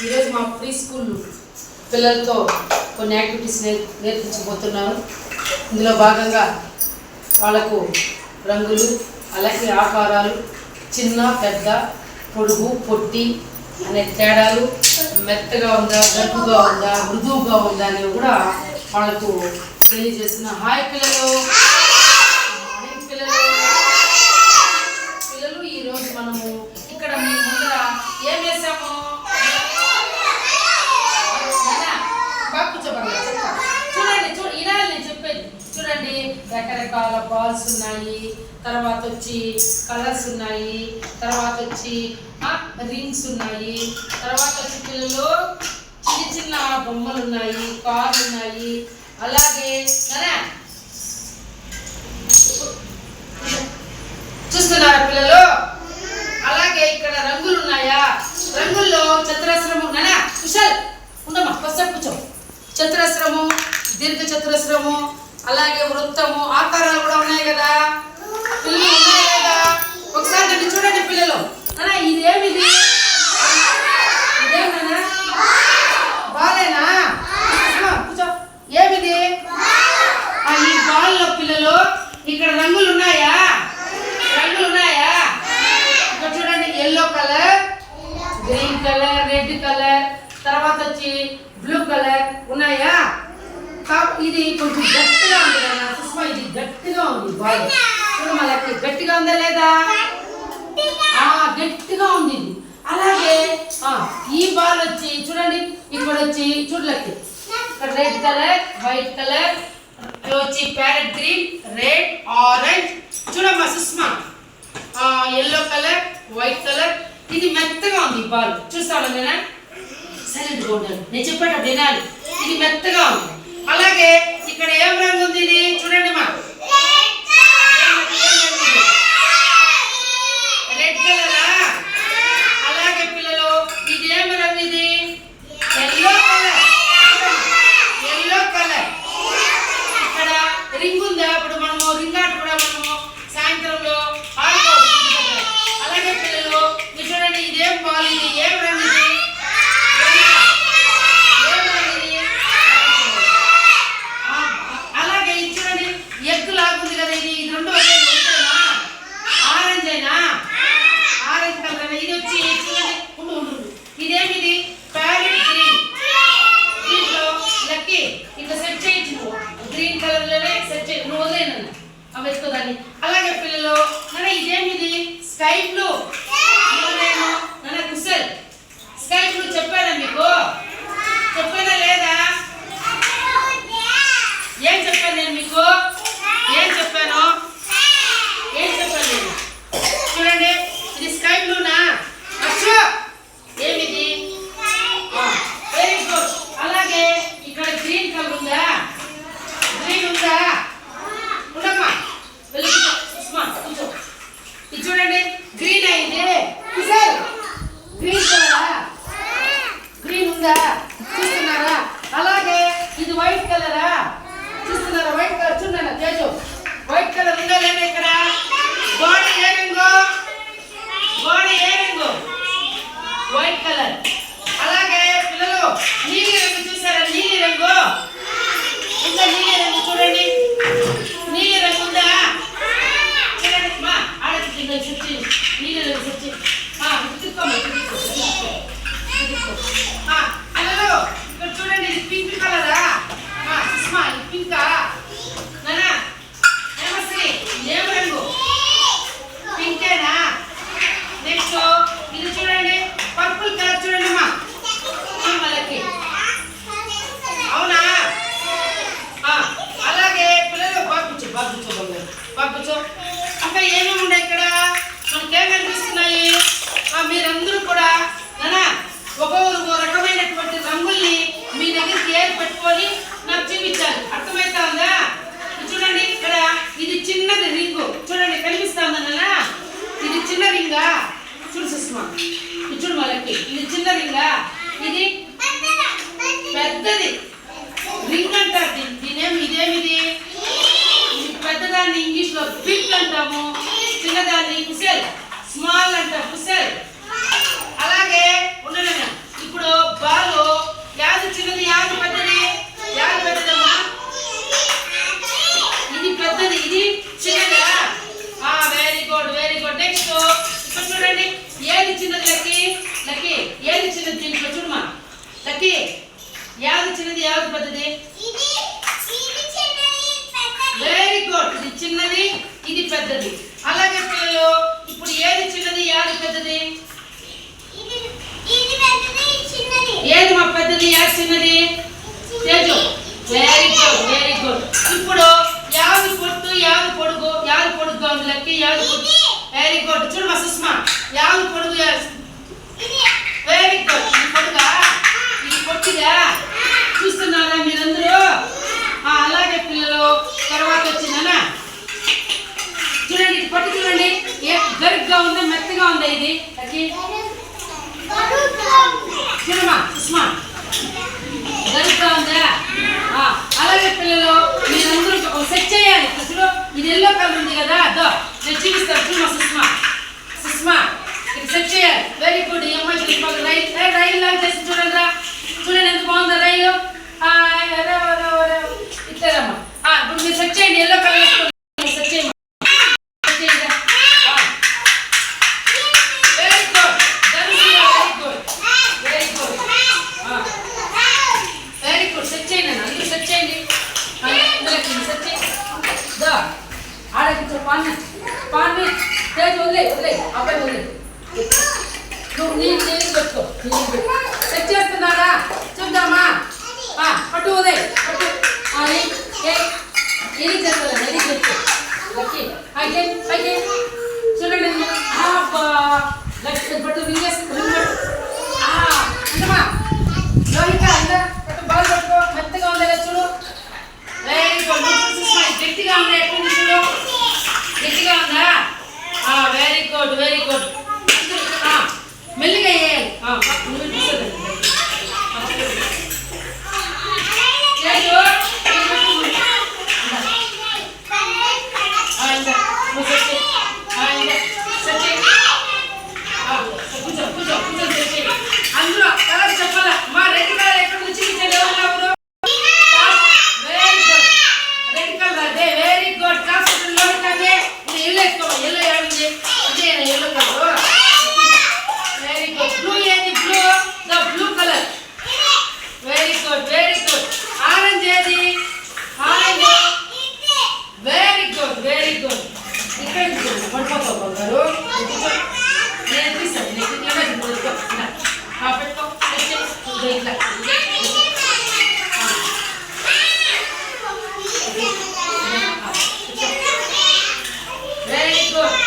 ఈరోజు మా pre school పిల్లలతో కొన్ని యాక్టివిటీస్ నేర్పించబోతున్నాను. ఇందులో భాగంగా వాళ్ళకు రంగులు, అలాగే ఆకారాలు, చిన్న పెద్ద, పొడుగు పొట్టి అనే తేడాలు, మెత్తగా ఉందా, గరుకుగా ఉందా, మృదువుగా ఉందా అనేవి కూడా వాళ్ళకు తెలియజేస్తున్నా. హాయ్ పిల్లలు, పిల్లలు ఈరోజు మనము ఇక్కడ మీ ముందర ఏం చేసాము? చూడండి, ఇనాలి నేను చెప్పేది. చూడండి, రకరకాల బాల్స్ ఉన్నాయి, తర్వాత వచ్చి కలర్స్ ఉన్నాయి, తర్వాత వచ్చి రింగ్స్ ఉన్నాయి, తర్వాత వచ్చి పిల్లలు చిన్న చిన్న బొమ్మలు ఉన్నాయి, కార్లు ఉన్నాయి. అలాగే చూస్తున్నారా పిల్లలు? అలాగే ఇక్కడ రంగులు ఉన్నాయా? రంగుల్లో చతురస్రము కుశల్ ఉండమ్మా, ఫస్ట్ కూర్చో. చతురస్రము, దీర్ఘ చతురస్రము, అలాగే వృత్తము, ఆకారాలు కూడా ఉన్నాయి కదా పిల్లలు, ఉన్నాయి కదా? ఒకసారి నన్ను చూడండి పిల్లలు. ఇదేమిది? ఇదేమన్నా బాలేనా? కూర్చో. ఏమిది? ఈ బాల్లో పిల్లలు ఇక్కడ రంగులు ఉన్నాయా? రంగులు ఉన్నాయా? ఇక్కడ చూడండి, yellow colour, green colour, red colour, తర్వాత వచ్చి బ్లూ కలర్ ఉన్నాయా? ఇది కొంచెం గట్టిగా ఉంది కదా సుష్మా, ఇది గట్టిగా ఉంది బాల్. చూడు మనకి గట్టిగా ఉందా లేదా? గట్టిగా ఉంది ఇది. అలాగే ఈ బాల్ వచ్చి చూడండి, ఇక్కడ వచ్చి చూడలకి ఇక్కడ రెడ్ కలర్, వైట్ కలర్, వచ్చి ప్యారెట్ గ్రీన్, రెడ్, ఆరెంజ్. చూడమ్మా Sushma, yellow colour, white colour. ఇది మెత్తగా ఉంది బాల్. చూస్తాను నేను, సైలెంట్గా ఉంటాను, నేను చెప్పేటప్పుడు వినాలి. ఇది మెత్తగా ఉంది. అలాగే ఇక్కడ ఏం రంగు ఉంది? ఇది చూడండి మా రెడ్ కలరా? అలాగే పిల్లలు ఇది ఏం రంగు? ఇది ఎల్లో కలర్. Yellow colour. ఇక్కడ రింగ్ ఉందా? ఇప్పుడు మనము రింగ్ ఆట కూడా మనము సాయంత్రంలో ఆడుకోవచ్చు. అలాగే పిల్లలు మీరు చూడండి, ఇదేం బాల్? ఇది ఏం రంగు? ఇది ఇదేమిది? Parrot green. దీంట్లో లక్కీ ఇట్లా సెట్ చేయొచ్చు, గ్రీన్ కలర్ లోనే సెట్ చేయ, నువ్వు వదిలేనన్న అవి ఎత్తుకోదాన్ని. అలాగే పిల్లలు ఇదేమిది? Sky blue. Kushal, sky blue చెప్పానా మీకు? చెప్పానా లేదా? ఏం చెప్పాను నేను మీకు? ఏం చెప్పాను? ఏం చెప్పాను నేను? చూడండి, ఇది స్కై బ్లూనా? అచ్చా, ఏమిది? Very good. అలాగే ఇక్కడ గ్రీన్ కలర్ ఉందా? గ్రీన్ ఉందా? ఉండమ్మా, కూర్చో. ఇది చూడండి, గ్రీన్ అయింది. కుశల్, గ్రీన్ కలరా? గ్రీన్ ఉందా? చూస్తున్నారా? అలాగే ఇది వైట్ కలరా? చూస్తున్నారా? వైట్ కలర్ చూడండి తేజు, వైట్ కలర్ ఉందా లేదా? ఇక్కడ గోడ ఏ రంగు? గోడ ఏ రంగు? White colour. అలాగే పిల్లలు నీలి రంగు చూసారా? నీలి రంగు ఉందా? నీలి రంగు చూడండి, నీలి రంగు ఉందా? చూడండి మా ఆడకి సచ్చి నీలి రంగు సచ్చి పిల్లలు ఇక్కడ చూడండి, ఇది పింక్ కలరా? సుష్మా, ఇది పింకా? నానా ఏమశ్రీ, ఏం రంగు? పింకేనా? నెక్స్ట్ ఇది చూడండి, పర్పుల్ కలర్. చూడండి అమ్మా, వాళ్ళకి అవునా? అలాగే పిల్లలు బాగుచో. ఇంకా ఏమేమి ఉన్నాయి ఇక్కడ? మనకేం కనిపిస్తున్నాయి? మీరందరూ కూడా ఒక్కొక్కరు రకమైనటువంటి రంగుల్ని మీ దగ్గరికి ఏర్ పెట్టుకొని నాకు చూపించాలి. అర్థమవుతా ఉందా? చూడండి, ఇక్కడ ఇది చిన్నది రింగు. చూడండి, కనిపిస్తా ఉందా నాన్న? ఇది చిన్న రింగా? చూడు సుష్మా, చూడు వాళ్ళకి, ఇది చిన్న రింగా, ఇది పెద్దది రింగ్ అంటారు. ఇదేమిది? ఇది పెద్దదాన్ని ఇంగ్లీష్ లో బిగ్ అంటాము, చిన్నదాన్ని కుశల్, స్మాల్ అంటారు. కుశల్. అలాగే ఉండలేనా? ఇప్పుడు గరుగ్గా ఉందా మెత్తగా ఉందా ఇది చూడమ్మా సుష్మా గరుగ్గా ఉందా అలాగే పిల్లలు మీరందరూ సెట్ చేయాలి అసలు ఇది ఎల్లో కలర్ ఉంది కదా అదో నేను చూపిస్తాను చూడమ్మా సుష్మా సుష్మా ఇది సెట్ చేయాలి వెరీ గుడ్ ఈ అమ్మాయి రైలు లాగా చేసి చూడండి రా చూడండి ఎంత బాగుందా రైలు ఇట్లేదమ్మా ఇప్పుడు మీరు సెట్ చేయండి ఎల్లో కలర్ సెట్ చేయండి పాన్ని తేజ్ వదిలే అబ్బాయి వదిలే నువ్వు నీళ్ళు పెట్టుకో సెట్ చేస్తున్నారా చూద్దామా పట్టు ఉదయ్ పట్టు ఇది చేస్తా ఇది చేసుకో పైకి చూడండి పట్టు అంటమ్మా లోహిత పట్టు బాగా పట్టుకో మెత్తగా ఉందా చూడు వెరీ గుడ్ గట్టిగా ఉందా ఎట్లుంది చూడు గట్టిగా ఉందా వెరీ గుడ్ మెల్లిగా వేయాలి అందులో కలర్ చెప్పాలా మా రెడ్ కలర్ ఎక్కడ నుంచి ఎవరు రెడ్ కలర్ అదే వెరీ గుడ్ కాస్ట్లో అదే ఎల్లో వేసుకో ఎల్లో ఏడుంది అదే yellow colour very good blue ఏది blue the blue colour very good orange ఏది ఆరెంజ్ వెరీ గుడ్ ఇక్కడ పడిపోతావు బంగారు నేను తీసాను నీకు పెట్టుకో ఇట్లా వెరీ గుడ్